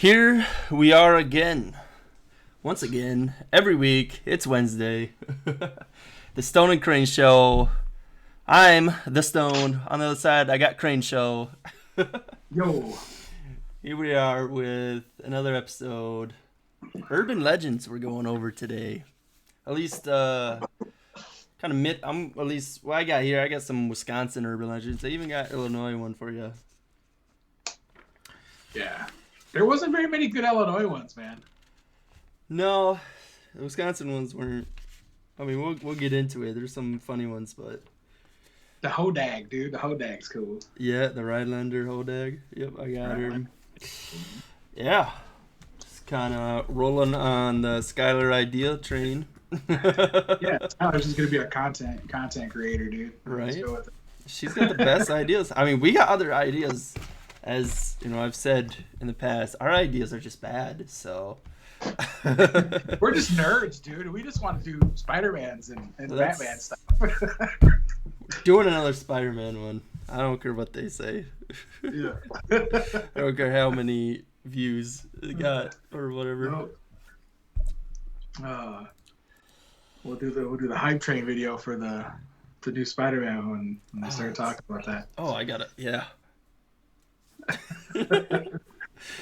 Here we are again. Once again, every week, it's Wednesday. The Stone and Crane Show. I'm the Stone. On the other side, I got Crane Show. Yo. Here we are with another episode. Urban legends we're going over today. At least, kind of at least, what I got here, I got some Wisconsin urban legends. I even got Illinois one for you. Yeah. There wasn't very many good Illinois ones, man. No, the Wisconsin ones weren't. I mean, we'll get into it. There's some funny ones, but The Hodag, dude. The Hodag's cool. yeah, the Rhinelander Hodag. Yep, I got her. Right. Yeah, just kind of rolling on the Skylar idea train. Yeah, Tyler's just gonna be a content creator, dude. Right. Let's go with it. She's got the best ideas. I mean, we got other ideas. As you know, I've said in the past, our ideas are just bad. So We're just nerds, dude. We just want to do Spider-Mans and Batman stuff. Doing another Spider-Man one. I don't care what they say. Yeah. I don't care how many views it got or whatever. No. We'll do the hype train video for the new Spider-Man when they start talking about that. Oh, I got it. Yeah.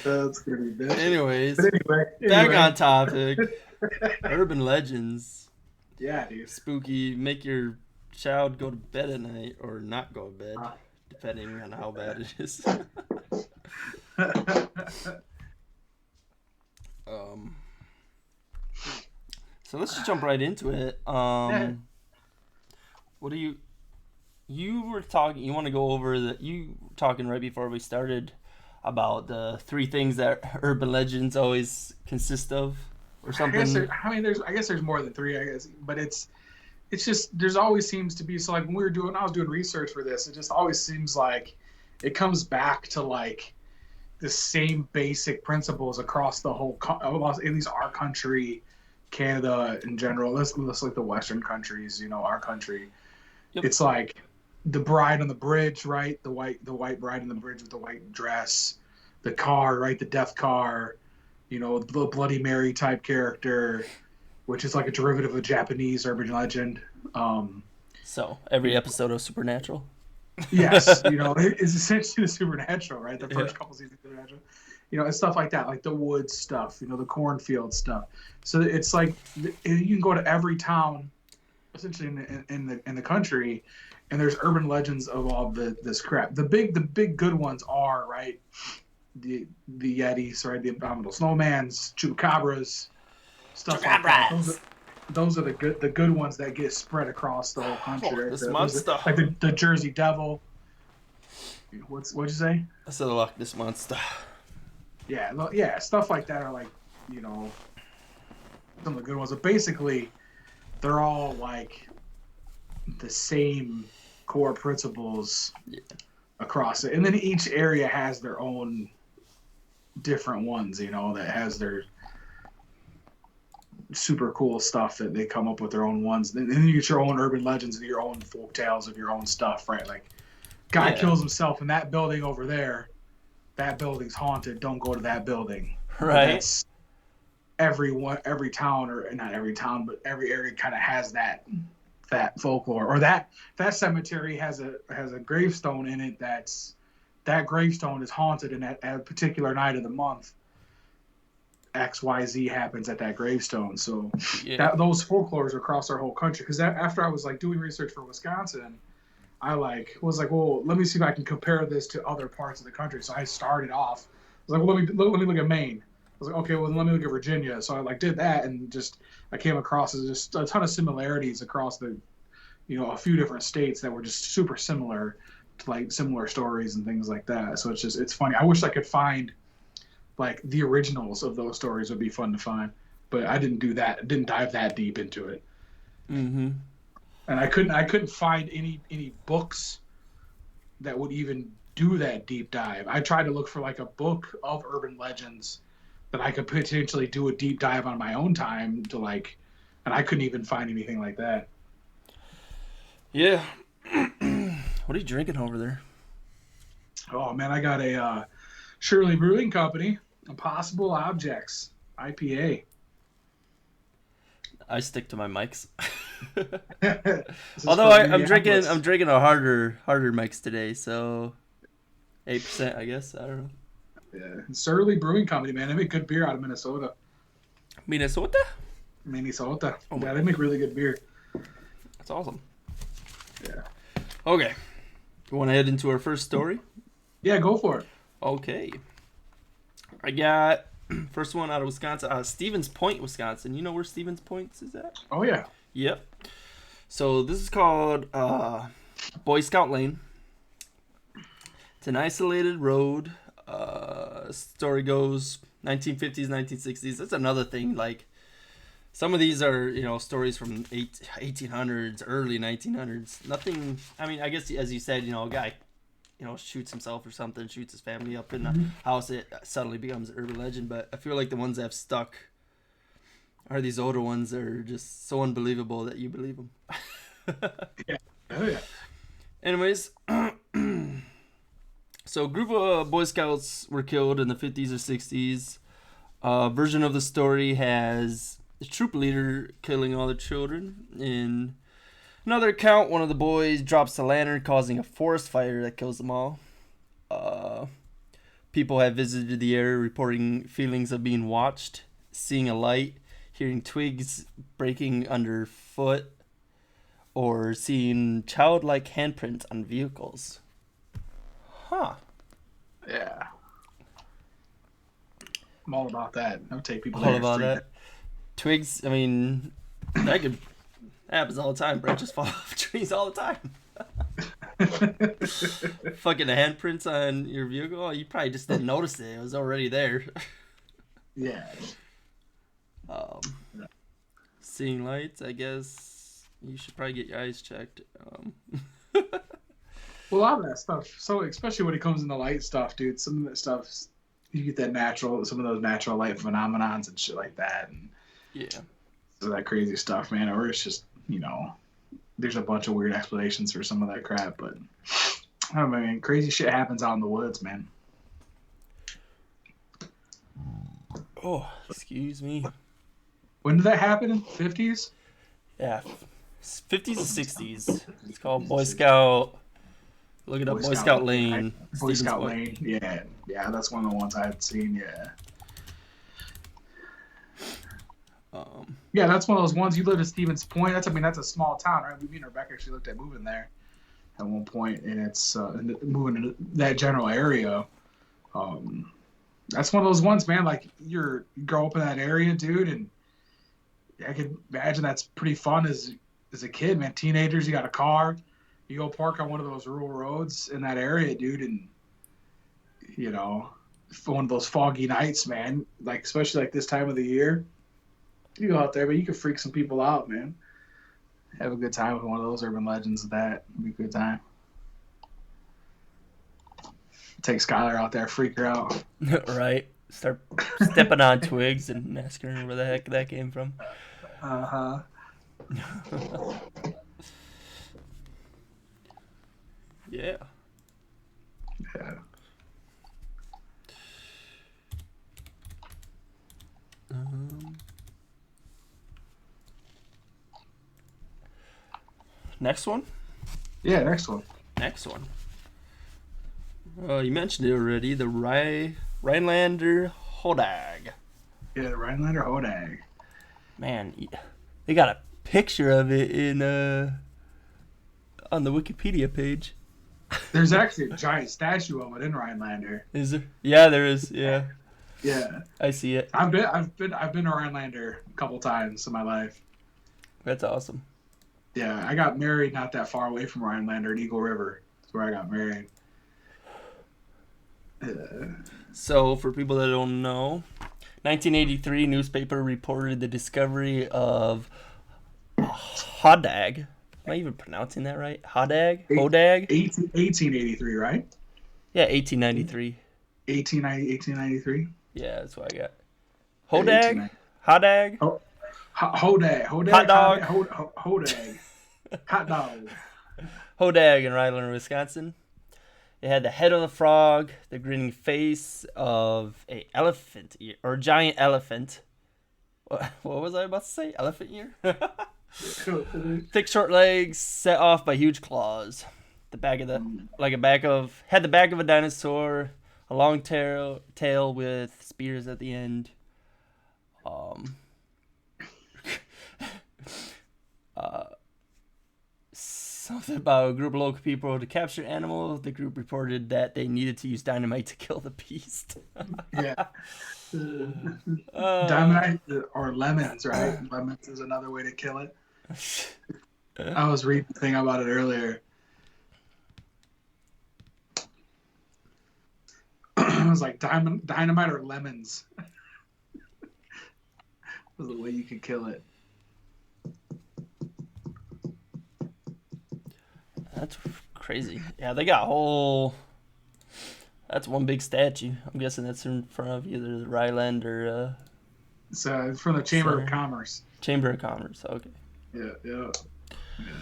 That's gonna be bad. Anyways, Anyway. back on topic. Urban legends. Yeah, dude. Spooky. Make your child go to bed at night or not go to bed, depending on how bad it is. So let's just jump right into it. What do you were talking, you want to go over you were talking right before we started about the three things that urban legends always consist of or something? I guess there's more than three, I guess, but it's just, there's always seems to be, so like when I was doing research for this, it just always seems like it comes back to like the same basic principles across the whole, at least our country, Canada in general. Let's like the Western countries, our country. Yep. It's like the bride on the bridge, right? The white bride on the bridge with the white dress, the car, right? The death car, the Bloody Mary type character, which is like a derivative of a Japanese urban legend. So every episode of Supernatural. Yes, it's essentially the Supernatural, right? The first couple seasons of Supernatural. And stuff like that, like the woods stuff, the cornfield stuff. So it's like you can go to every town, essentially in the country, and there's urban legends of all this crap. The big good ones are, right, the Yetis, right, the abominable snowmans, chupacabras, stuff like that. Those are the good ones that get spread across the whole country. This monster, like the Jersey Devil. What'd you say? I said the Loch Ness Monster. Yeah, stuff like that are like, some of the good ones. But basically, they're all like the same core principles across it. And then each area has their own different ones, that has their super cool stuff that they come up with their own ones. And then you get your own urban legends and your own folk tales of your own stuff, right? Like, guy kills himself in that building over there. That building's haunted. Don't go to that building. Right. That's every town, or not every town, but every area kind of has that folklore. Or that cemetery has a gravestone in it that gravestone is haunted, and at a particular night of the month, XYZ happens at that gravestone. So those folklores across our whole country. Because after I was like doing research for Wisconsin, I was like, well, let me see if I can compare this to other parts of the country. So I started off. I was like, well, let me look at Maine. I was like, okay, well, let me look at Virginia. So I did that, and I came across just a ton of similarities across the, a few different states that were just super similar to like similar stories and things like that. So it's funny. I wish I could find like the originals of those stories. Would be fun to find, but I didn't do that. I didn't dive that deep into it. Mm-hmm. And I couldn't find any books that would even do that deep dive. I tried to look for like a book of urban legends that I could potentially do a deep dive on my own time and I couldn't even find anything like that. Yeah. What are you drinking over there? Oh man, I got a Shirley Brewing Company. Impossible Objects IPA. I stick to my mics. This is Although from I'm Minneapolis. drinking a harder mics today, so 8%, I guess. I don't know. Yeah. Surly Brewing Company, man. They make good beer out of Minnesota. Minnesota? Minnesota. Oh my Yeah, they make really good beer. That's awesome. Yeah. Okay. You want to head into our first story? Yeah, go for it. Okay. I got first one out of Wisconsin. Stevens Point, Wisconsin. You know where Stevens Point is at? Oh, yeah. Yep. So this is called Boy Scout Lane. It's an isolated road. Story goes 1950s, 1960s. That's another thing. Like, some of these are, stories from 1800s, early 1900s. Nothing, I mean, I guess, as you said, a guy, shoots himself or something, shoots his family up in the house. It suddenly becomes an urban legend. But I feel like the ones that have stuck are these older ones that are just so unbelievable that you believe them. Yeah. Oh, yeah. Anyways, so a group of Boy Scouts were killed in the 50s or 60s. Version of the story has the troop leader killing all the children. In another account, one of the boys drops a lantern, causing a forest fire that kills them all. People have visited the area reporting feelings of being watched, seeing a light, hearing twigs breaking underfoot, or seeing childlike handprints on vehicles. Huh. Yeah. I'm all about that. I'll take people All there. about that. Twigs, I mean, that happens all the time. Branches fall off trees all the time. Fucking the handprints on your vehicle, you probably just didn't notice it. It was already there. Yeah. Seeing lights, I guess you should probably get your eyes checked. Well, a lot of that stuff. So, especially when it comes into light stuff, dude, some of that stuff, you get some of those natural light phenomenons and shit like that. And Yeah. so that crazy stuff, man. Or it's just, there's a bunch of weird explanations for some of that crap. But, I don't know, man. Crazy shit happens out in the woods, man. Oh, excuse me. When did that happen? In the 50s? Yeah. 50s and 60s. It's called Boy Scout. Look it up, Boy Scout Lane. Boy Scout Lane. Yeah. Yeah, that's one of the ones I had seen, yeah. Yeah, that's one of those ones. You live at Stevens Point. That's a small town, right? Me and Rebecca actually looked at moving there at one point, and it's moving to that general area. That's one of those ones, man. Like you grow up in that area, dude, and I can imagine that's pretty fun as a kid, man. Teenagers, you got a car, you go park on one of those rural roads in that area, dude, and for one of those foggy nights, man. Like especially like this time of the year. You go out there, but you can freak some people out, man. Have a good time with one of those urban legends. It'd be a good time. Take Skylar out there, freak her out. Right. Start stepping on twigs and asking her where the heck that came from. Uh-huh. Yeah. Yeah. Next one? Yeah, next one. Next one. You mentioned it already. The Rhinelander Hodag. Yeah, the Rhinelander Hodag. Man, they got a picture of it in on the Wikipedia page. There's actually a giant statue of it in Rhinelander. Is there? Yeah, there is. Yeah. Yeah. I see it. I've been to Rhinelander a couple times in my life. That's awesome. Yeah, I got married not that far away from Rhinelander at Eagle River. That's where I got married. So, for people that don't know, 1983 newspaper reported the discovery of Hodag. Am I even pronouncing that right? Hodag? 1883, right? Yeah, 1893. 1893? Yeah, that's what I got. Hodag? Hodag? Hodag. Hot dog. Hodag. Hot dog. Hodag in Rhinelander, Wisconsin. It had the head of the frog, the grinning face of a elephant ear, or a giant elephant. What was I about to say? Elephant ear? Thick short legs set off by huge claws. The back of the had the back of a dinosaur, a long tail with spears at the end. Something about a group of local people to capture an animal. The group reported that they needed to use dynamite to kill the beast. Yeah. Dynamite or lemons, right? Lemons is another way to kill it. I was reading a thing about it earlier. It was like dynamite or lemons. Was the way you could kill it. That's crazy. Yeah, they got a whole. That's one big statue. I'm guessing that's in front of either the Ryland or. It's from the Chamber of Commerce. Chamber of Commerce. Okay. Yeah.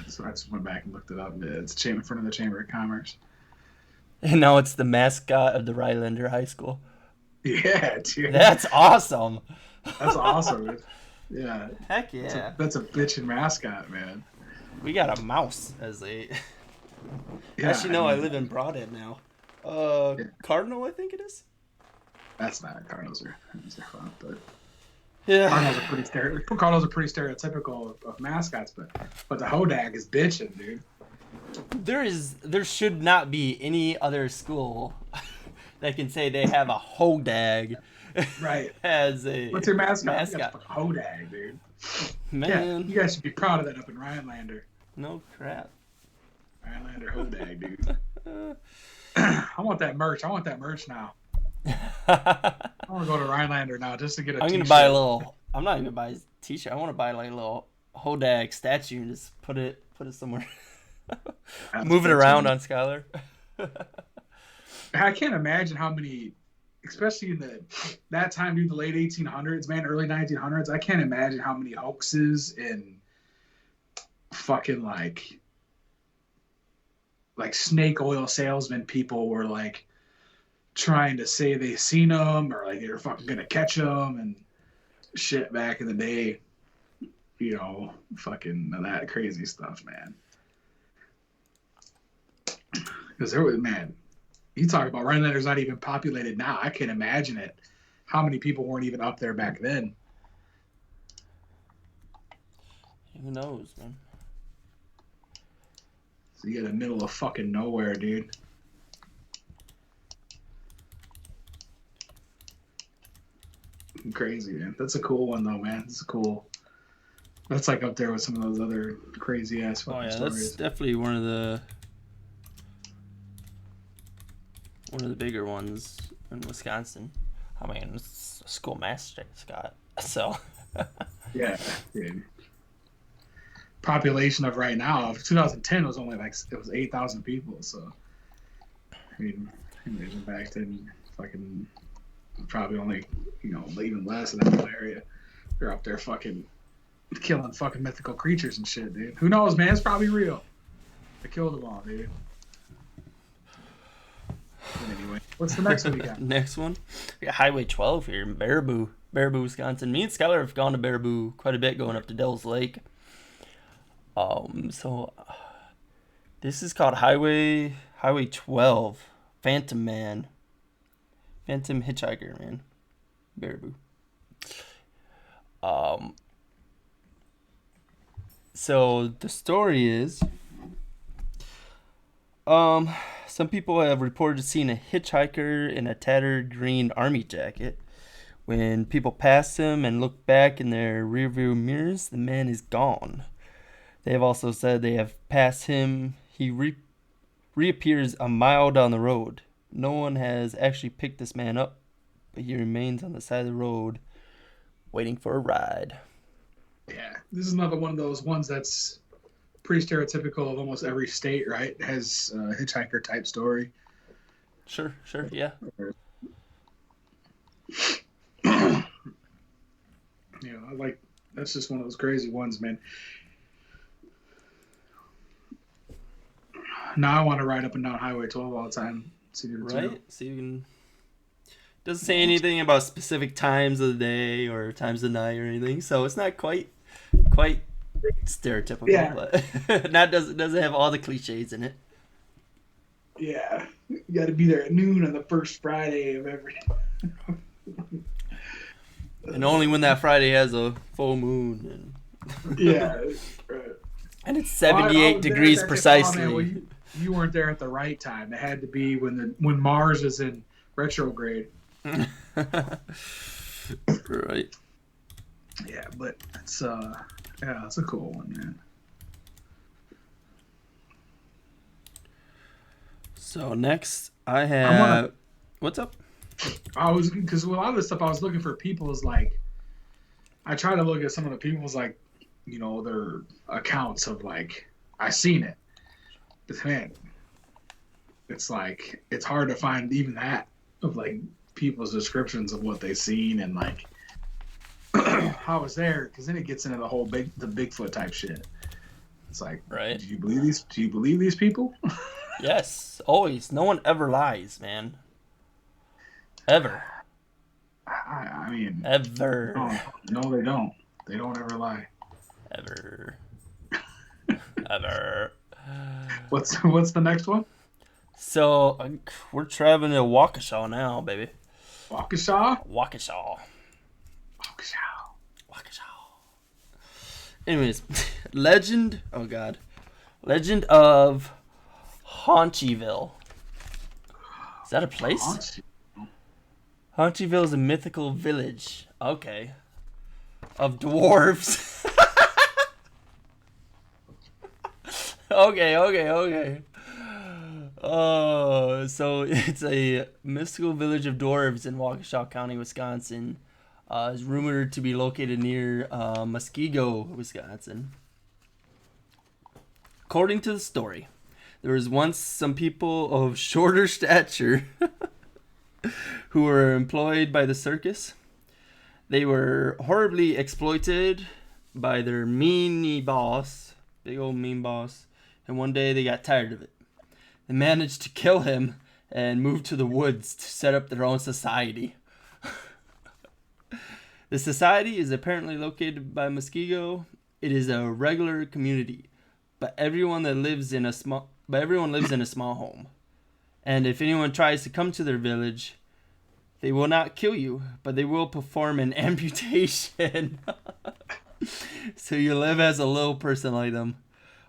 So I just went back and looked it up. Yeah, it's in front of the Chamber of Commerce. And now it's the mascot of the Rylander High School. Yeah, dude. That's awesome. That's awesome, dude. Yeah. Heck yeah. That's a bitchin' mascot, man. We got a mouse as a. Yeah, Actually, no, I live in Broadhead now. Cardinal, I think it is. That's not Cardinals are fun, but yeah, Cardinals are pretty stereotypical of mascots, but the Hodag is bitching, dude. There should not be any other school that can say they have a Hodag. Right. As a what's your mascot? Hodag, dude. Man, yeah, you guys should be proud of that up in Rhinelander. No crap. Rhinelander Hodag, dude. I want that merch. I want that merch now. I want to go to Rhinelander now just to get a I'm t-shirt. Gonna buy a little. I'm not even gonna buy a t-shirt. I want to buy like a little Hodag statue and just put it somewhere. Move it around on Skylar. I can't imagine how many, especially in that time, dude, the late 1800s, man, early 1900s. I can't imagine how many hoaxes and fucking like snake oil salesman people were like trying to say they seen them or like they were fucking gonna catch them and shit back in the day. You know, fucking that crazy stuff, man. Because there was, man, you talk about Rhinelander's not even populated now. I can't imagine it. How many people weren't even up there back then? Who knows, man? So you get the middle of fucking nowhere, dude. Crazy, man. That's a cool one, though, man. It's cool. That's like up there with some of those other crazy ass fucking stories. That's definitely one of the bigger ones in Wisconsin. I mean, it's a school mascot, so. Yeah, dude. Population of right now of 2010 was only like it was 8,000 people. So, I mean, imagine back then, fucking probably only even less in that whole area. They're up there fucking killing fucking mythical creatures and shit, dude. Who knows, man? It's probably real. They killed them all, dude. But anyway, what's the next one you got? Next one, we got Highway 12 here in Baraboo, Wisconsin. Me and Skylar have gone to Baraboo quite a bit, going up to Devil's Lake. So this is called Highway 12, Phantom Hitchhiker, man, Baraboo. So the story is, some people have reported seeing a hitchhiker in a tattered green army jacket. When people pass him and look back in their rearview mirrors, the man is gone. They have also said they have passed him. He reappears a mile down the road. No one has actually picked this man up, but he remains on the side of the road waiting for a ride. Yeah, this is another one of those ones that's pretty stereotypical of almost every state, right? It has a hitchhiker type story. Sure, yeah. That's just one of those crazy ones, man. Now I want to ride up and down Highway 12 all the time. Right? So you can. Doesn't say anything about specific times of the day or times of night or anything, so it's not quite stereotypical, but not doesn't have all the cliches in it. Yeah, you got to be there at noon on the first Friday of every. And only when that Friday has a full moon. And Yeah, right. And it's 78 degrees precisely. Oh, man, well, you weren't there at the right time. It had to be when Mars is in retrograde. Right. Yeah, but it's a cool one, man. So next I have what's up? Because a lot of the stuff I was looking for people is like, I try to look at some of the people's like, their accounts of like, I seen it. But man, it's like, it's hard to find even that of like people's descriptions of what they seen and like how it's there, because then it gets into the whole the Bigfoot type shit. It's like, right? Do you believe these people? Yes, always. No one ever lies, man. Ever. I mean, ever. No, they don't. They don't ever lie. Ever. Ever. What's the next one? So we're traveling to Waukesha now, baby. Waukesha. Anyways, legend of Haunchyville. Is that a place? Haunchyville is a mythical village. Okay. Of dwarves. Okay. So it's a mystical village of dwarves in Waukesha County, Wisconsin. Is rumored to be located near Muskego, Wisconsin. According to the story, there was once some people of shorter stature who were employed by the circus. They were horribly exploited by their big old mean boss, and one day they got tired of it. They managed to kill him and moved to the woods to set up their own society. The society is apparently located by Muskego. It is a regular community, but everyone lives in a small home. And if anyone tries to come to their village, they will not kill you, but they will perform an amputation. So you live as a little person like them.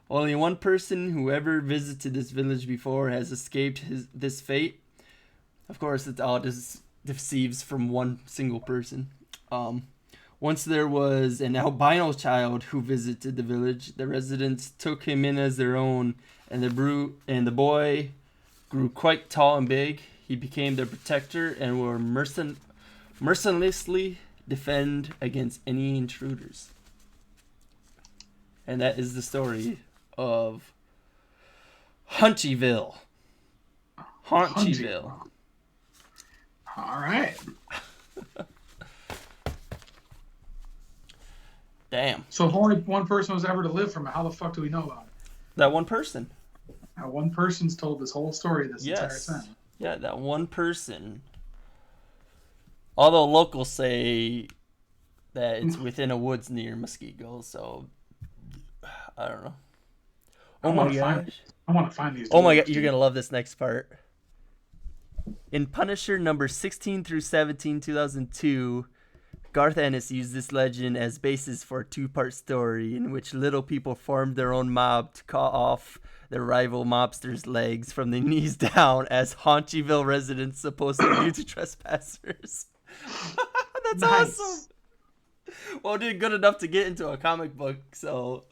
Only one person who ever visited this village before has escaped this fate. Of course, it all just deceives from one single person. Once there was an albino child who visited the village. The residents took him in as their own, and the boy grew quite tall and big. He became their protector and will mercilessly defend against any intruders. And that is the story of Haunchyville. All right. Damn. So if only one person was ever to live from it, how the fuck do we know about it? That one person. Now, one person's told this whole story entire time. Yeah, that one person. Although locals say that it's within a woods near Muskego, so I don't know. Oh my gosh. I want to find these. Oh my god, you're going to love this next part. In Punisher number 16 through 17, 2002, Garth Ennis used this legend as basis for a two-part story in which little people formed their own mob to cut off their rival mobsters' legs from the knees down as Haunchyville residents supposedly do to trespassers. That's nice. Awesome. Well, it did good enough to get into a comic book, so...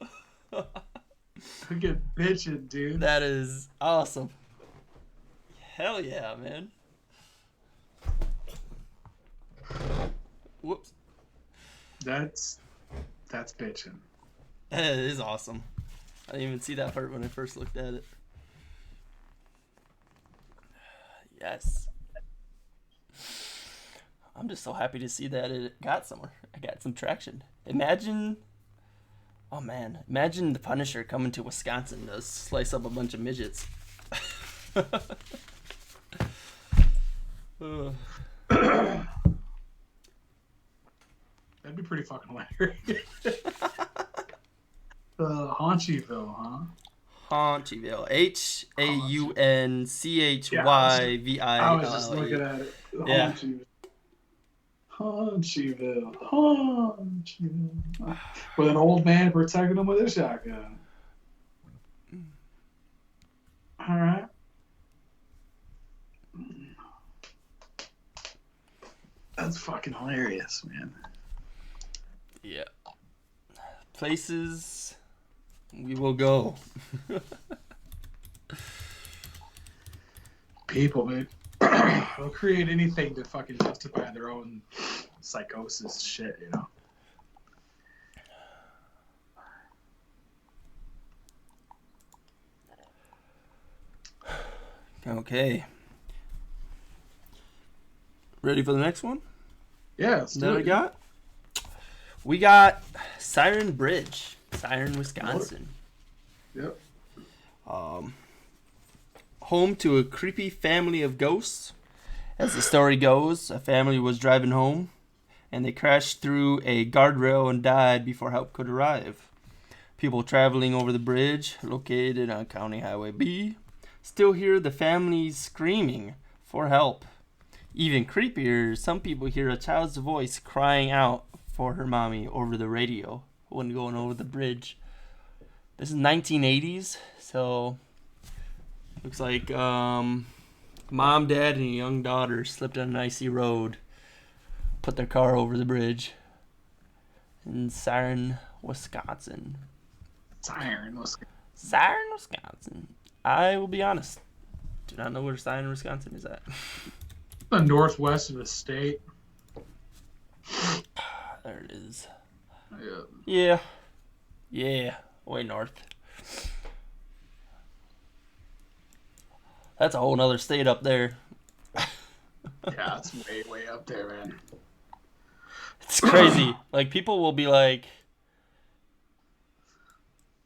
Look at bitching, dude. That is awesome. Hell yeah, man. Whoops. That's bitching. It is awesome. I didn't even see that part when I first looked at it. Yes. I'm just so happy to see that it got somewhere. I got some traction. Imagine the Punisher coming to Wisconsin to slice up a bunch of midgets. That'd be pretty fucking hilarious. Haunchyville, huh? Haunchyville. Haunchyville. Yeah, I was just looking at it. Yeah. Haunchyville. Haunchyville. With an old man protecting him with a shotgun. All right. That's fucking hilarious, man. Yeah. Places we will go. People, man. They'll create anything to fucking justify their own psychosis shit, you know? Okay. Ready for the next one? Yeah, let's do it. We got Siren Bridge, Siren, Wisconsin. Yep. Home to a creepy family of ghosts. As the story goes, a family was driving home, and they crashed through a guardrail and died before help could arrive. People traveling over the bridge, located on County Highway B, still hear the family screaming for help. Even creepier, some people hear a child's voice crying out for her mommy over the radio when going over the bridge. This is 1980s, so looks like mom, dad, and a young daughter slipped on an icy road, put their car over the bridge in Siren, Wisconsin. Siren, Wisconsin. I will be honest, do not know where Siren, Wisconsin is at. The northwest of the state. There it is. Yeah. Yeah, way north. That's a whole nother state up there. Yeah, it's way up there, man. It's crazy. Like, people will be like,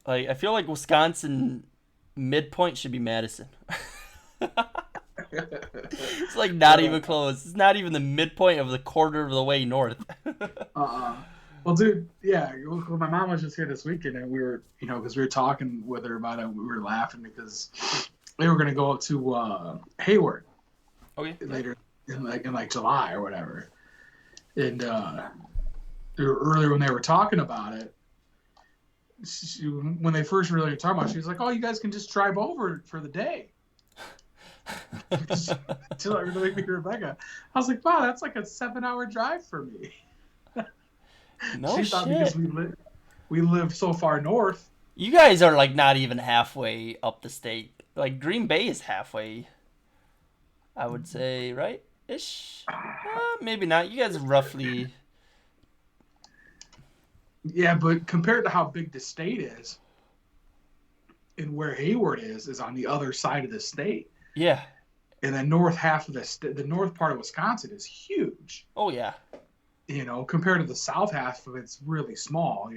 I feel like Wisconsin midpoint should be Madison. It's like not even close. It's not even the midpoint of the quarter of the way north. Well, dude, yeah. Well, my mom was just here this weekend, and we were, because we were talking with her about it. We were laughing because they were gonna go up to Hayward. Okay. Later in like July or whatever, and earlier when they were talking about it, when they first really were talking about it, she was like, "Oh, you guys can just drive over for the day." Until I really meet Rebecca, I was like, "Wow, that's like a 7-hour drive for me." No she shit. thought because we live so far north. You guys are like not even halfway up the state. Like Green Bay is halfway, I would say, right? Ish. Maybe not. You guys are roughly. Yeah, but compared to how big the state is, and where Hayward is on the other side of the state. Yeah. And the north half of the north part of Wisconsin is huge. Oh yeah. Compared to the south half of it's really small.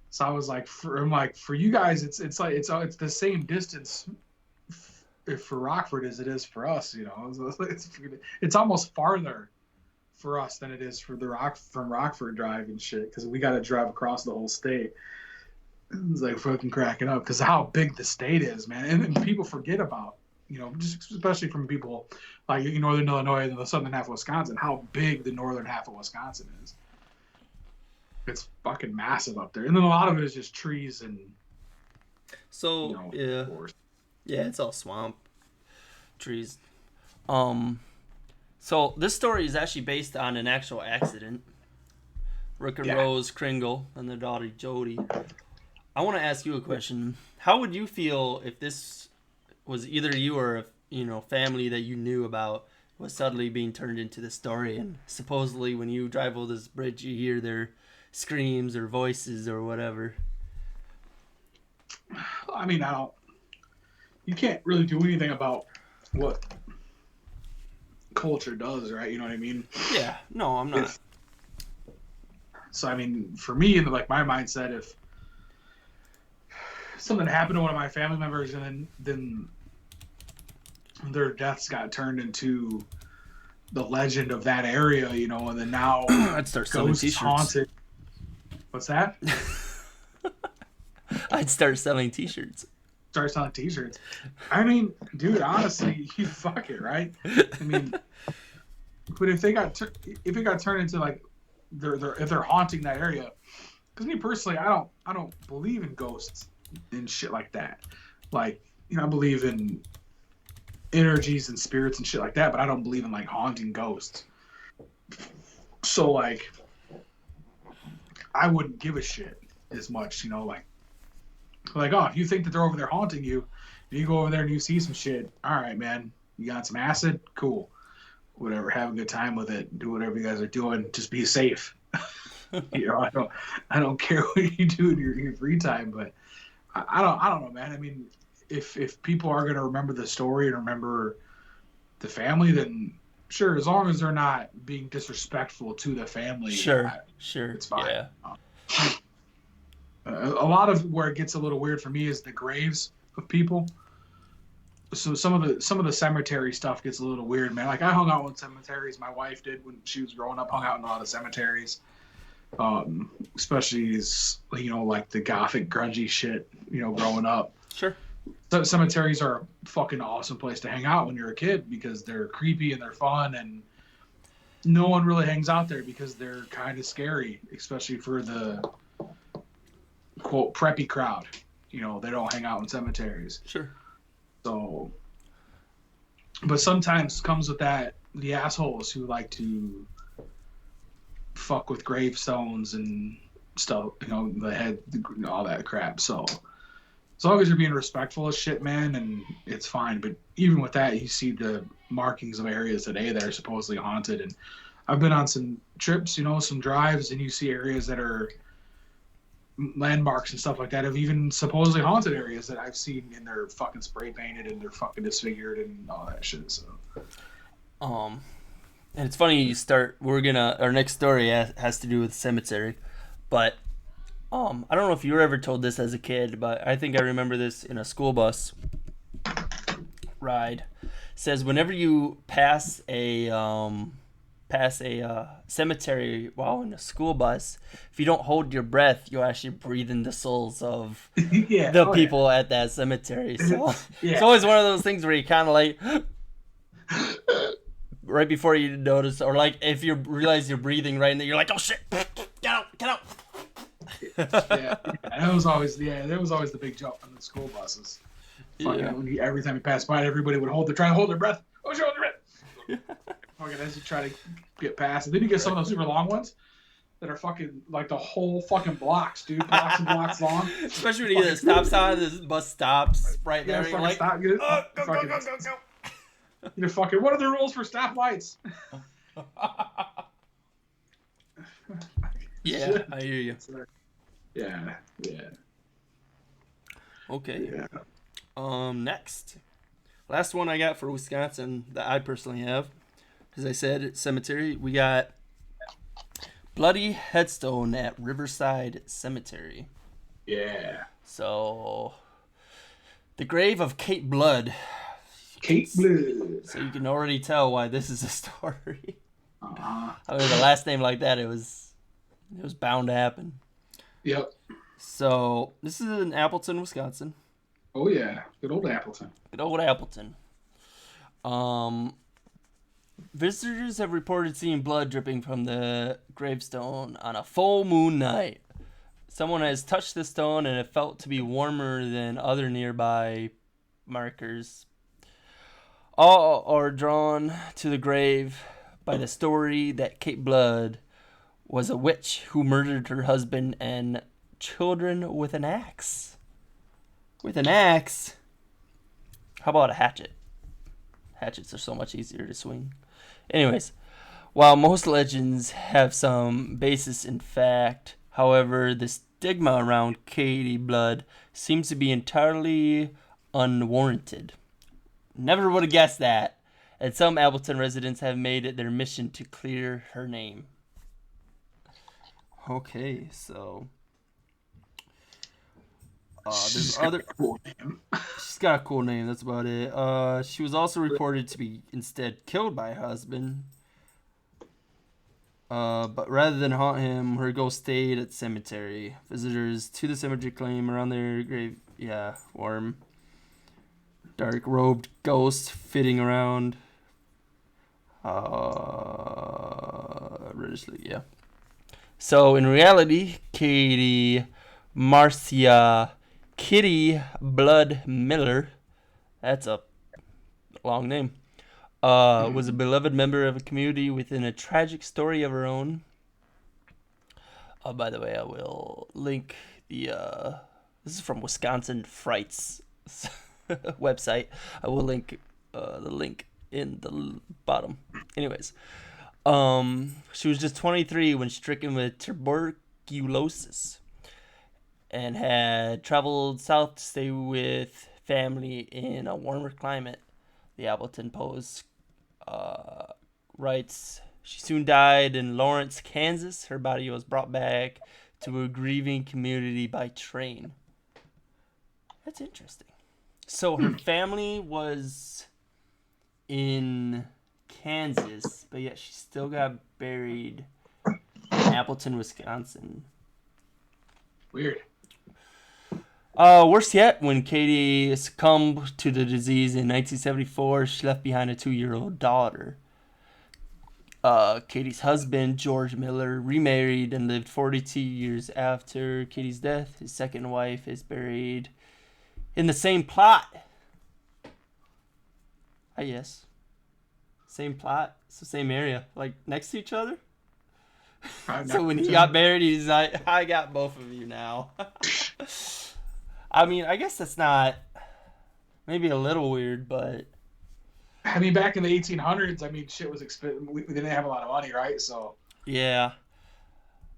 So I was like, for you guys, it's the same distance for Rockford as it is for us. It's almost farther for us than it is for from Rockford Drive and shit, because we got to drive across the whole state. It's like fucking cracking up because how big the state is, man, and people forget about. Just especially from people like northern Illinois and the southern half of Wisconsin, how big the northern half of Wisconsin is. It's fucking massive up there, and then a lot of it is just trees and. So yeah, forest. Yeah, it's all swamp, trees. So this story is actually based on an actual accident. Rick and Rose Kringle and their daughter Jody. I want to ask you a question. How would you feel if this was either you or a family that you knew about was suddenly being turned into this story, and supposedly when you drive over this bridge you hear their screams or voices or whatever? I mean, you can't really do anything about what culture does, right? You know what I mean? Yeah. No, I'm not. So I mean, for me, in my mindset, if something happened to one of my family members and then their deaths got turned into the legend of that area, and then now I'd start selling ghosts t-shirts. haunted. What's that? I'd start selling t-shirts. Start selling t-shirts. I mean, dude, honestly, you fuck it, right? I mean, but if it got turned into like if they're haunting that area, because me personally, I don't believe in ghosts and shit like that. Like, I believe in energies and spirits and shit like that, but I don't believe in like haunting ghosts. So like, I wouldn't give a shit as much, like, oh, if you think that they're over there haunting you, you go over there and you see some shit. All right, man, you got some acid, cool, whatever. Have a good time with it. Do whatever you guys are doing. Just be safe. I don't care what you do in your free time, but I don't know, man. I mean, if people are gonna remember the story and remember the family, then sure, as long as they're not being disrespectful to the family, sure, it's fine. Yeah. A lot of where it gets a little weird for me is the graves of people. So some of the cemetery stuff gets a little weird, man. Like I hung out in cemeteries. My wife did when she was growing up. Hung out in a lot of cemeteries, especially like the gothic grungy shit. Growing up. Sure. So cemeteries are a fucking awesome place to hang out when you're a kid because they're creepy and they're fun, and no one really hangs out there because they're kind of scary, especially for the quote preppy crowd. They don't hang out in cemeteries. Sure. So, but sometimes comes with that the assholes who like to fuck with gravestones and stuff, the head, all that crap. So, as long as you're being respectful as shit, man, and it's fine. But even with that, you see the markings of areas today that are supposedly haunted. And I've been on some trips, some drives, and you see areas that are landmarks and stuff like that of even supposedly haunted areas that I've seen, and they're fucking spray painted and they're fucking disfigured and all that shit. So, and it's funny you start. Our next story has to do with cemetery, but I don't know if you were ever told this as a kid, but I think I remember this in a school bus ride. It says whenever you pass a cemetery while in a school bus, if you don't hold your breath, you'll actually breathe in the souls of the people at that cemetery. So it's always one of those things where you kind of like right before you notice, or like if you realize you're breathing right in there, you're like, oh shit, get out. That was always the big joke on the school buses. Every time you pass by, everybody would try to hold their breath. Oh, hold their breath. As you try to get past, and then you get some of those super long ones that are fucking like the whole fucking blocks, dude, blocks and blocks long. Especially when you get a stop sign, the bus stops right there. You're like, stop, go. Fucking. What are the rules for stoplights? Yeah, I hear you. Yeah. Okay. Yeah. Next, last one I got for Wisconsin that I personally have. As I said, at cemetery, we got bloody headstone at Riverside Cemetery. Yeah. So, the grave of Kate Blood. Kate Blood. So you can already tell why this is a story. Uh-huh. I mean, the last name like that, it was bound to happen. Yep. So, this is in Appleton, Wisconsin. Oh, yeah. Good old Appleton. Visitors have reported seeing blood dripping from the gravestone on a full moon night. Someone has touched the stone and it felt to be warmer than other nearby markers. All are drawn to the grave by the story that Kate Blood was a witch who murdered her husband and children with an axe. With an axe? How about a hatchet? Hatchets are so much easier to swing. Anyways, while most legends have some basis in fact, however, the stigma around Katie Blood seems to be entirely unwarranted. Never would have guessed that. And some Appleton residents have made it their mission to clear her name. Okay, so There's other. Cool name. She's got a cool name. That's about it. She was also reported to be instead killed by her husband. But rather than haunt him, her ghost stayed at the cemetery. Visitors to the cemetery claim around their grave, warm, dark robed ghost fitting around. Yeah. So in reality, Katie Marcia Kitty Blood Miller, that's a long name, was a beloved member of a community within a tragic story of her own. By the way, I will link the, this is from Wisconsin Frights website. I will link the link in the bottom. Anyways, she was just 23 when stricken with tuberculosis and had traveled south to stay with family in a warmer climate. The Appleton Post writes, she soon died in Lawrence, Kansas. Her body was brought back to a grieving community by train. That's interesting. So her family was in Kansas, but yet she still got buried in Appleton, Wisconsin. Weird. Worse yet, when Katie succumbed to the disease in 1974, she left behind a 2-year-old daughter. Katie's husband, George Miller, remarried and lived 42 years after Katie's death. His second wife is buried in the same plot. Yes. Same plot. It's the same area. Like, next to each other. So when he got married, he's like, I got both of you now. I mean, I guess that's not, maybe a little weird, but. I mean, back in the 1800s, I mean, shit was expensive. We didn't have a lot of money, right? So. Yeah.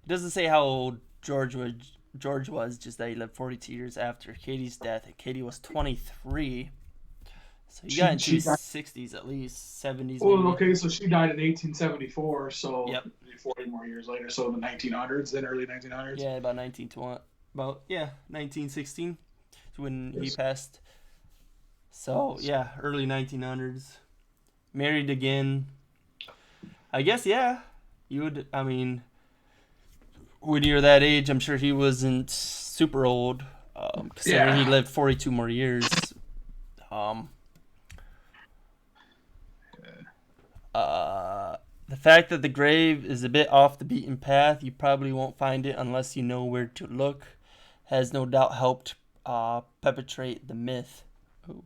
It doesn't say how old George was, just that he lived 42 years after Katie's death, and Katie was 23. So you got into his 60s at least, 70s. Well, maybe. okay, so she died in 1874, so yep. 40 more years later, so the 1900s, then early 1900s. Yeah, about 1916 is when he passed. So yeah, early 1900s. Married again. I guess you would. I mean, when you're that age, I'm sure he wasn't super old. Considering he lived 42 more years. The fact that the grave is a bit off the beaten path, you probably won't find it unless you know where to look, has no doubt helped perpetrate the myth. Ooh.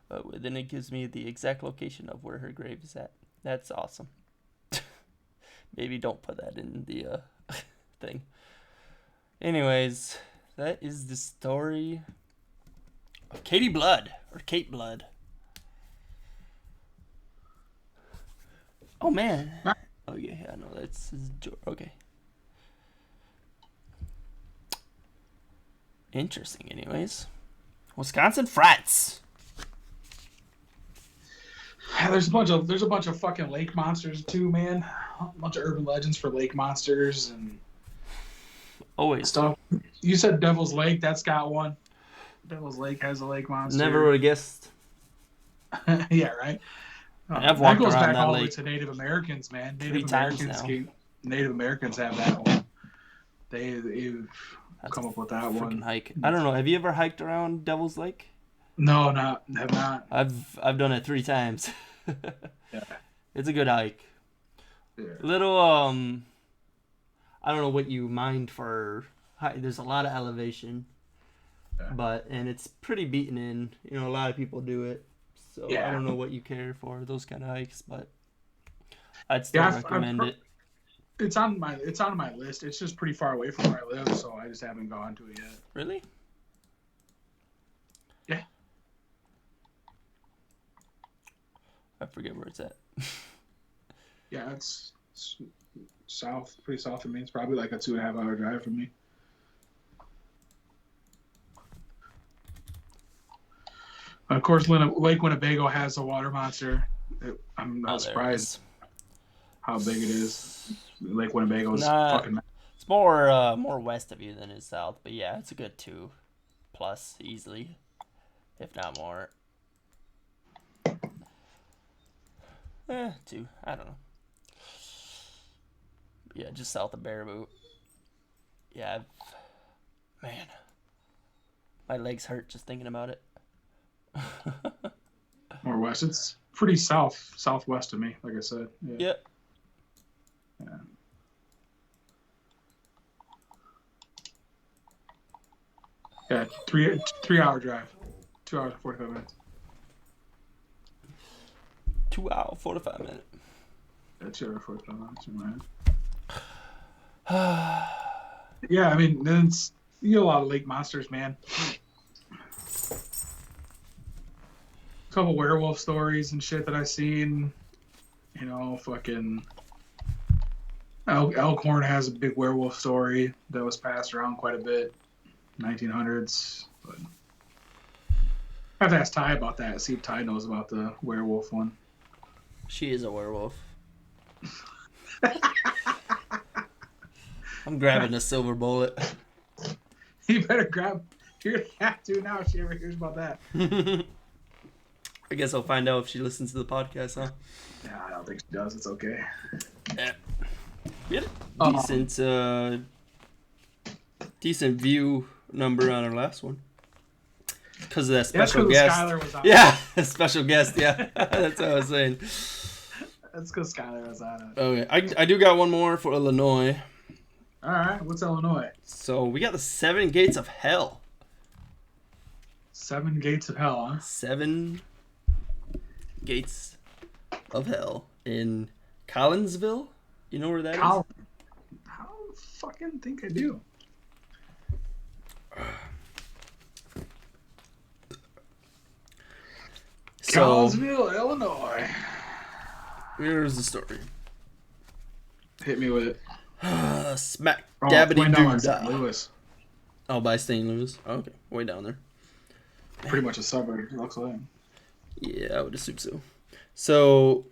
But then it gives me the exact location of where her grave is at. That's awesome. Maybe don't put that in the thing. Anyways, that is the story of Katie Blood, or Kate Blood. Oh, man. Oh, yeah, no, that's okay. Interesting, anyways. Wisconsin Frats. There's a bunch of fucking lake monsters too, man. A bunch of urban legends for lake monsters and always stuff. You said Devil's Lake, that's got one. Devil's Lake has a lake monster. Never would have guessed. Yeah, right. I've walked that goes around back that all the way lake to Native Americans, man. Native Americans have that one. They've come up with that one. Hike. I don't know. Have you ever hiked around Devil's Lake? No, have not. I've done it 3 times. Yeah. It's a good hike. Yeah. Little I don't know what you mind for. There's a lot of elevation, and it's pretty beaten in. You know, a lot of people do it. So I don't know what you care for those kind of hikes, but I'd still recommend it. It's on my list. It's just pretty far away from where I live, so I just haven't gone to it yet. Really? Yeah. I forget where it's at. Yeah, it's south, pretty south of me. It's probably like a 2.5-hour drive from me. Of course, Lake Winnebago has a water monster. I'm not surprised how big it is. Lake Winnebago is fucking. It's It's more west of you than it's south, but yeah, it's a good 2+ easily, if not more. 2. I don't know. Yeah, just south of Baraboo. Yeah, man, my legs hurt just thinking about it. More west. It's pretty southwest of me, like I said. Yeah. Yep. Yeah. Yeah, 3 hour drive, 2 hours and 45 minutes. 2 hour 45 minutes. Yeah, 2 hours 45 minutes in my head. Yeah, I mean, then you get a lot of lake monsters, man. A couple werewolf stories and shit that I've seen. You know, fucking Elkhorn has a big werewolf story that was passed around quite a bit, 1900s. But I have to ask Ty about that. See if Ty knows about the werewolf one. She is a werewolf. I'm grabbing a silver bullet. You better grab. You're gonna have to now if she ever hears about that. I guess I'll find out if she listens to the podcast, huh? Yeah, I don't think she does. It's okay. Yeah. We had a decent view number on our last one. Because of that special guest. Skylar was on yeah, special guest, yeah. That's what I was saying. That's because Skylar was on it. Okay, I do got one more for Illinois. All right, what's Illinois? So we got the 7 Gates of Hell. 7 Gates of Hell, huh? 7 Gates of Hell in Collinsville. You know where that is? I don't fucking think I do. So, Collinsville, Illinois. Here's the story. Hit me with it. Smack dabbity doo St. Louis. Oh, by St. Louis. Oh, okay, way down there. Pretty much a suburb, it looks like. Yeah, I would assume so. So,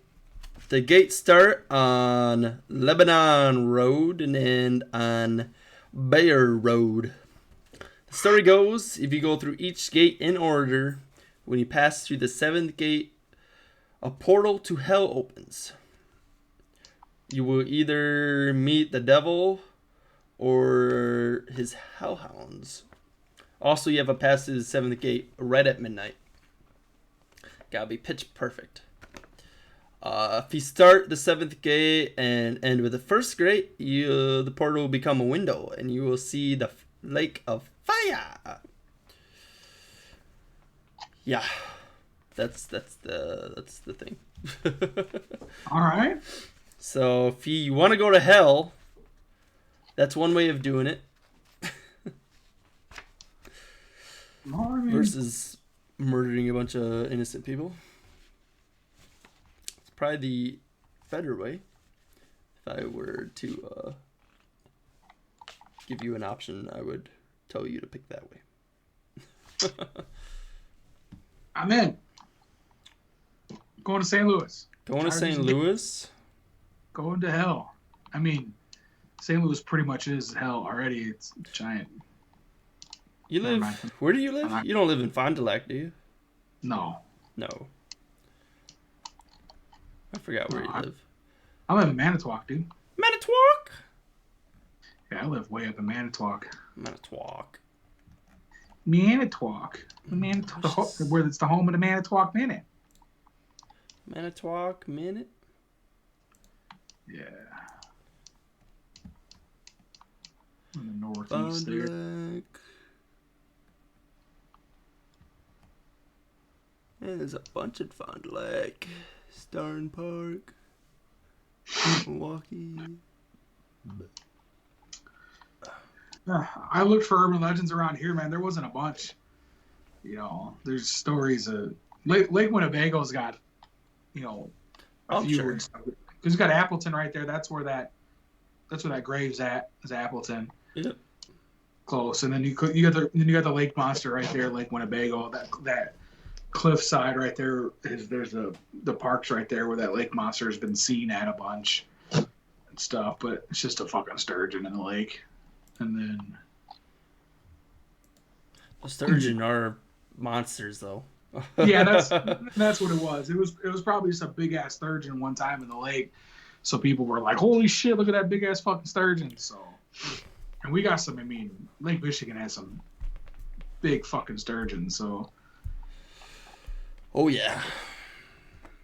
the gates start on Lebanon Road and end on Bayer Road. The story goes, if you go through each gate in order, when you pass through the 7th gate, a portal to hell opens. You will either meet the devil or his hellhounds. Also, you have a pass to the 7th gate right at midnight. Gotta be pitch perfect. If you start the 7th gate and end with the 1st gate, the portal will become a window and you will see the lake of fire. Yeah, that's the thing. All right. So if you want to go to hell, that's one way of doing it. Versus murdering a bunch of innocent people. It's probably the better way. If I were to give you an option, I would tell you to pick that way. I'm in. Going to St. Louis. Going to St. Louis? Going to hell. I mean, St. Louis pretty much is hell already. It's giant. You live... Where do you live? You don't live in Fond du Lac, do you? No. No. I forgot where you live. I'm in Manitowoc, dude. Manitowoc? Yeah, I live way up in Manitowoc. Manitowoc. Manitowoc. Where it's the home of the Manitowoc Minute. Manitowoc Minute? Yeah. In the northeast there. And there's a bunch of Fond du Lac. Starn Park. Milwaukee. I looked for urban legends around here, man. There wasn't a bunch. You know, there's stories of Lake Winnebago's got, you know, a few. Sure. Because you got Appleton right there. That's where that grave's at. Is Appleton. Yep. Close, and then you got the lake monster right there, Lake Winnebago. That cliffside right there there's the parks right there where that lake monster has been seen at a bunch. stuff, but it's just a fucking sturgeon in the lake. And then The sturgeon are monsters, though. yeah, that's what it was. It was probably just a big ass sturgeon one time in the lake. So people were like, "Holy shit, look at that big ass fucking sturgeon!" So, and we got some. I mean, Lake Michigan has some big fucking sturgeon. So, oh yeah.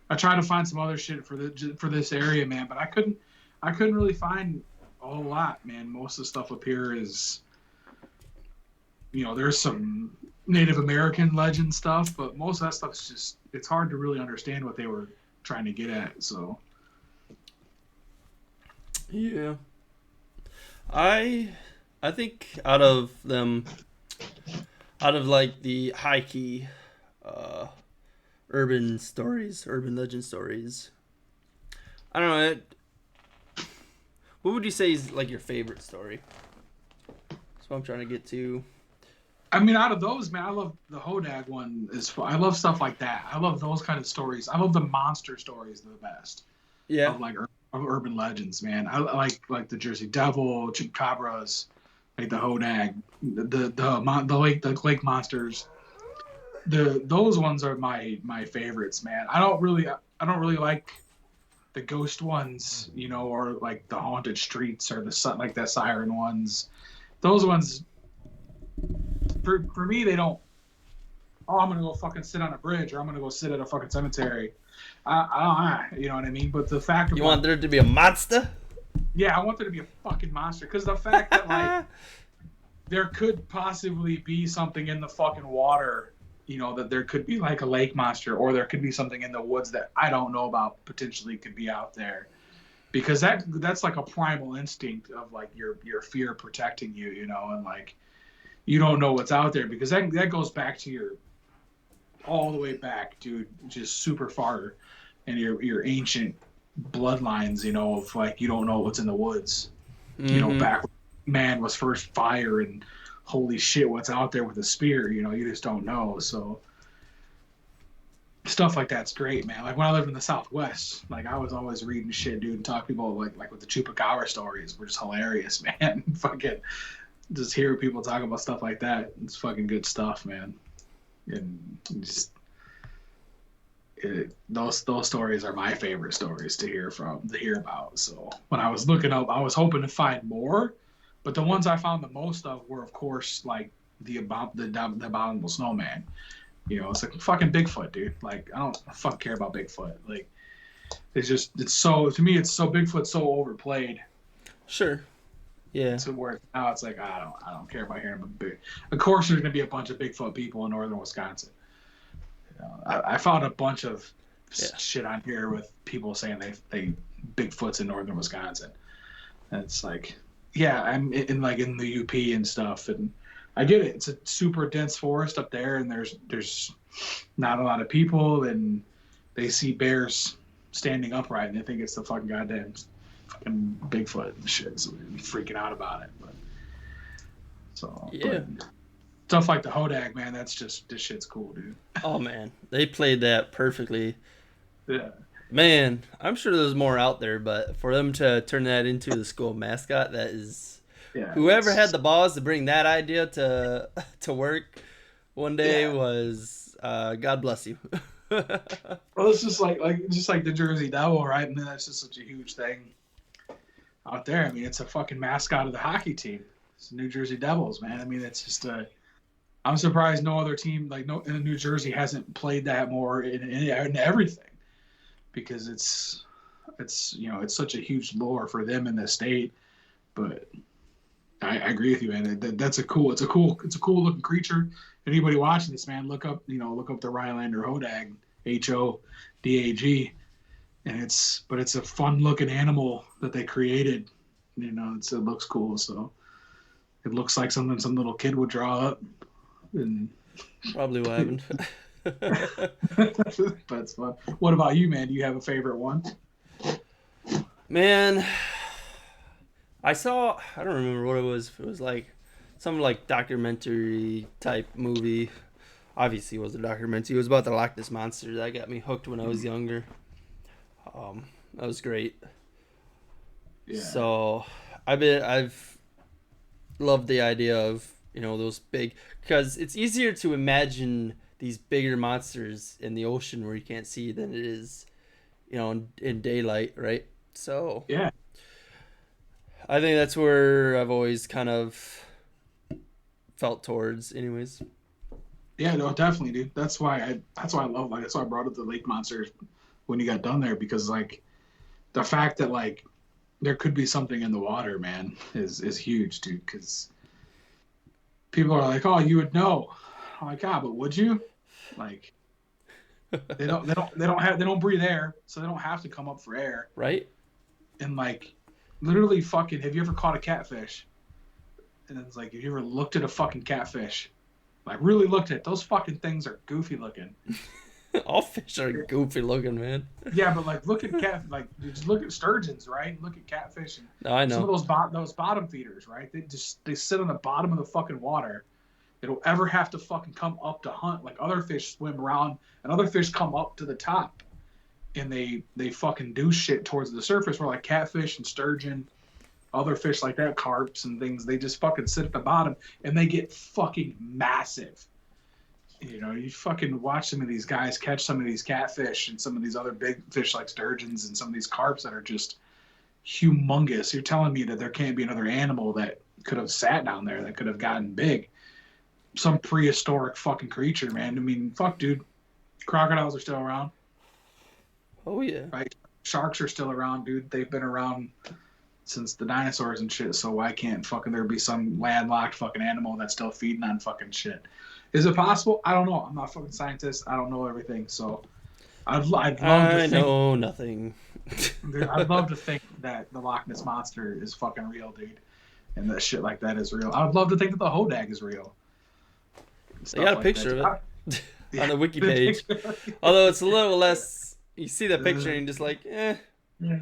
I tried to find some other shit for this area, man, but I couldn't really find a whole lot, man. Most of the stuff up here is, there's some Native American legend stuff, but most of that stuff is just, it's hard to really understand what they were trying to get at. So, yeah, I think out of like the high key, urban legend stories, I don't know. What would you say is like your favorite story? That's what I'm trying to get to. I mean, out of those, man, I love the Hodag one. I love stuff like that. I love those kind of stories. I love the monster stories the best. Yeah. Of like of urban legends, man. I like the Jersey Devil, Chupacabras, like the Hodag, the lake monsters. Those ones are my favorites, man. I don't really like the ghost ones, or like the haunted streets or the siren ones. Those ones, for me, they don't. Oh, I'm gonna go fucking sit on a bridge, or I'm gonna go sit at a fucking cemetery. I don't, you know what I mean? But the fact of you want there to be a monster? Yeah, I want there to be a fucking monster, because the fact that like there could possibly be something in the fucking water, that there could be like a lake monster, or there could be something in the woods that I don't know about, potentially could be out there, because that's like a primal instinct of like your fear protecting you, and like you don't know what's out there, because that goes back to all the way back, dude, just super far, and your ancient bloodlines, of like you don't know what's in the woods, back when man was first fire, and holy shit, what's out there with a spear, you just don't know. So stuff like that's great, man. Like when I lived in the Southwest, like I was always reading shit, dude, and talking to people like with the Chupacabra stories were just hilarious, man. Fucking just hear people talk about stuff like that. It's fucking good stuff, man. And just those stories are my favorite stories to hear about. So when I was looking up, I was hoping to find more, but the ones I found the most of were, of course, like the abominable snowman. It's like fucking Bigfoot, dude. Like I don't fucking care about Bigfoot. Like it's so, to me, it's so Bigfoot's so overplayed. Sure. Yeah. To where now it's like I don't care about hearing about big. Of course, there's gonna be a bunch of Bigfoot people in northern Wisconsin. I found a bunch of shit on here with people saying they Bigfoot's in northern Wisconsin, and it's like, yeah, I'm in the UP and stuff, and I get it. It's a super dense forest up there, and there's not a lot of people, and they see bears standing upright, and they think it's the fucking goddamn fucking Bigfoot and shit, so they're freaking out about it. But stuff like the Hodag, man, this shit's cool, dude. Oh man, they played that perfectly. Yeah. Man, I'm sure there's more out there, but for them to turn that into the school mascot, that is, whoever had the balls to bring that idea to work one day was God bless you. Well, it's just like the Jersey Devil, right? And that's just such a huge thing out there. I mean, it's a fucking mascot of the hockey team. It's the New Jersey Devils, man. I mean, it's just I'm surprised no other team in New Jersey hasn't played that more in everything, because it's such a huge lore for them in the state. But I agree with you, man. It's a cool looking creature. Anybody watching this, man, look up the Rhinelander Hodag, Hodag, and it's a fun looking animal that they created. It looks cool, so it looks like something some little kid would draw up. And probably what happened. That's fun. What about you, man? Do you have a favorite one? Man, I don't remember what it was. It was like some like documentary type movie. Obviously, it was a documentary. It was about the Loch Ness Monster. That got me hooked when I was younger. That was great. Yeah. So I've loved the idea of, those big, because it's easier to imagine these bigger monsters in the ocean where you can't see than it is, in daylight, right? So Yeah. I think that's where I've always kind of felt towards, anyways. Yeah, no, definitely, dude. That's why I love, like, that's why I brought up the lake monsters when you got done there, because like the fact that like there could be something in the water, man, is huge, dude. Because people are like, oh, you would know. I'm like, ah, but would you? Like, they don't breathe air, so they don't have to come up for air. Right? And like, literally, fucking, have you ever caught a catfish? And it's like, have you ever looked at a fucking catfish? Like, really looked at it? Those fucking things are goofy looking. All fish are goofy looking, man. Yeah, but like, look at like, just look at sturgeons, right? Look at catfish and No, I some of know. those bottom feeders, right? They sit on the bottom of the fucking water. They don't ever have to fucking come up to hunt like other fish swim around, and other fish come up to the top and they fucking do shit towards the surface. Where like catfish and sturgeon, other fish like that, carps and things, they just fucking sit at the bottom and they get fucking massive. You fucking watch some of these guys catch some of these catfish and some of these other big fish like sturgeons and some of these carps that are just humongous. You're telling me that there can't be another animal that could have sat down there that could have gotten big? Some prehistoric fucking creature, man. I mean, fuck, dude. Crocodiles are still around, Oh yeah. right? Sharks are still around, dude. They've been around since the dinosaurs and shit. So why can't fucking there be some landlocked fucking animal that's still feeding on fucking shit? Is it possible? I don't know. I'm not a fucking scientist. I don't know everything. So I'd love to I think. know nothing. Dude, I'd love to think that the Loch Ness monster is fucking real, dude, and that shit like that is real. I would love to think that the Hodag is real. I got Stuff a like picture that. of it Yeah, on the wiki the page. picture. Although it's a little less, you see the picture and you're just like, eh, Yeah.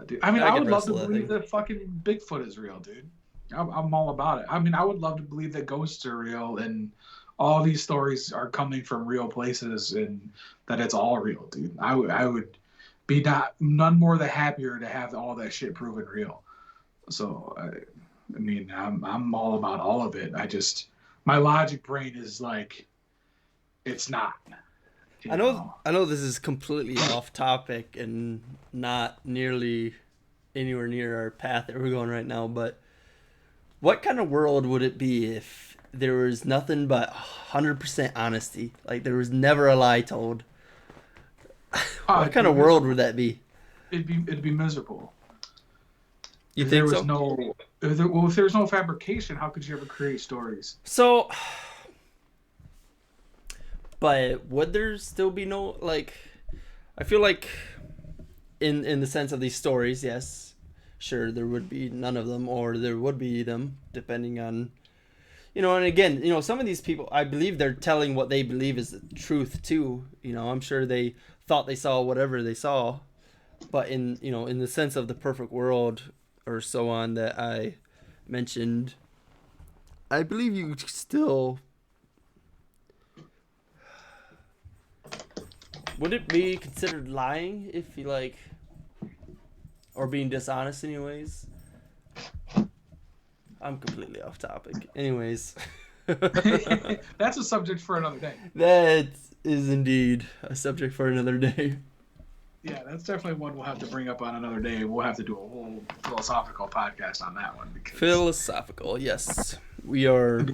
Dude, I mean, I I could would love to wrestle that believe thing. that fucking Bigfoot is real, dude. I'm all about it. I mean, I would love to believe that ghosts are real and all these stories are coming from real places and that it's all real, dude. I would be not none more the happier to have all that shit proven real. So I mean, I'm all about all of it. I just my logic brain is like, it's not, I you know, know. I know this is completely off topic and not nearly anywhere near our path that we're going right now, but what kind of world would it be if there was nothing but 100% honesty? Like there was never a lie told. What It'd kind be of world miserable. would that be? It'd be miserable. You If there think was so? no if there was no fabrication, how could you ever create stories? So, but would there still be no, like, I feel like in the sense of these stories, yes, sure there would be none of them or there would be them depending on, and again, some of these people, I believe they're telling what they believe is the truth too. I'm sure they thought they saw whatever they saw, but in the sense of the perfect world or so on that I mentioned, I believe you still, would it be considered lying if you like, or being dishonest anyways? I'm completely off topic. Anyways, That's a subject for another day. that is indeed a subject for another day. Yeah, that's definitely one we'll have to bring up on another day. We'll have to do a whole philosophical podcast on that one because Philosophical, yes. We are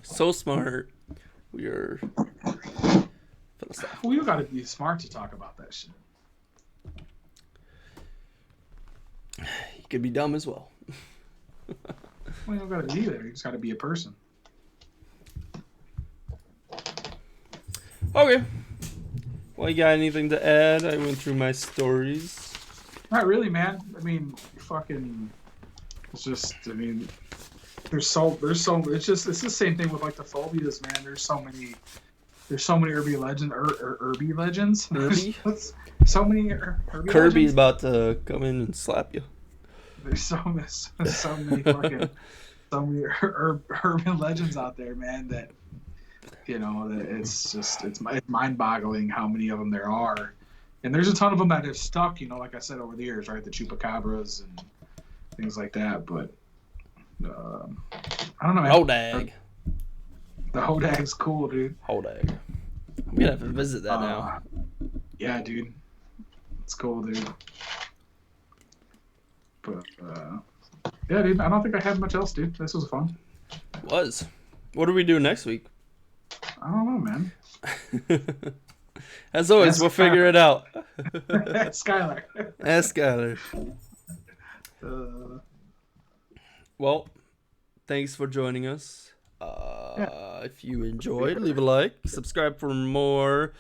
so smart. We are we philosophical. got to be smart to talk about that shit. You could be dumb as well. We don't got to be there. You just got to be a person. Okay. Well, you got anything to add? I went through my stories. Not really, man. I mean, fucking. It's just. I mean, there's so. It's the same thing with like the phobias, man. There's so many urban legends, urban legends. Kirby? So many urban Kirby's legends. about to come in and slap you. There's so many fucking so many urban legends out there, man. That it's just it's mind-boggling how many of them there are, And there's a ton of them that have stuck, like I said, over the years, right? The chupacabras and things like that. But I don't know, man. Hodag. The Hodag's cool, dude. Hodag. I'm gonna have to visit that now. Yeah, dude. It's cool, dude. But yeah, dude. I don't think I had much else, dude. This was fun. It was. What do we do next week? I don't know, man. As always, we'll figure it out. Skylar. Ask Skylar. Well, thanks for joining us. If you enjoyed, leave a like. Subscribe for more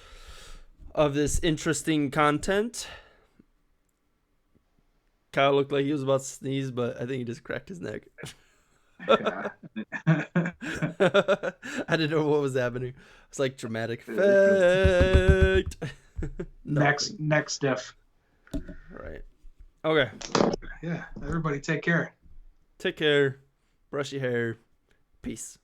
of this interesting content. Kyle looked like he was about to sneeze, but I think he just cracked his neck. Yeah. I didn't know what was happening. It's like dramatic effect. Next diff. Right. Okay. Yeah. Everybody take care. Take care. Brush your hair. Peace.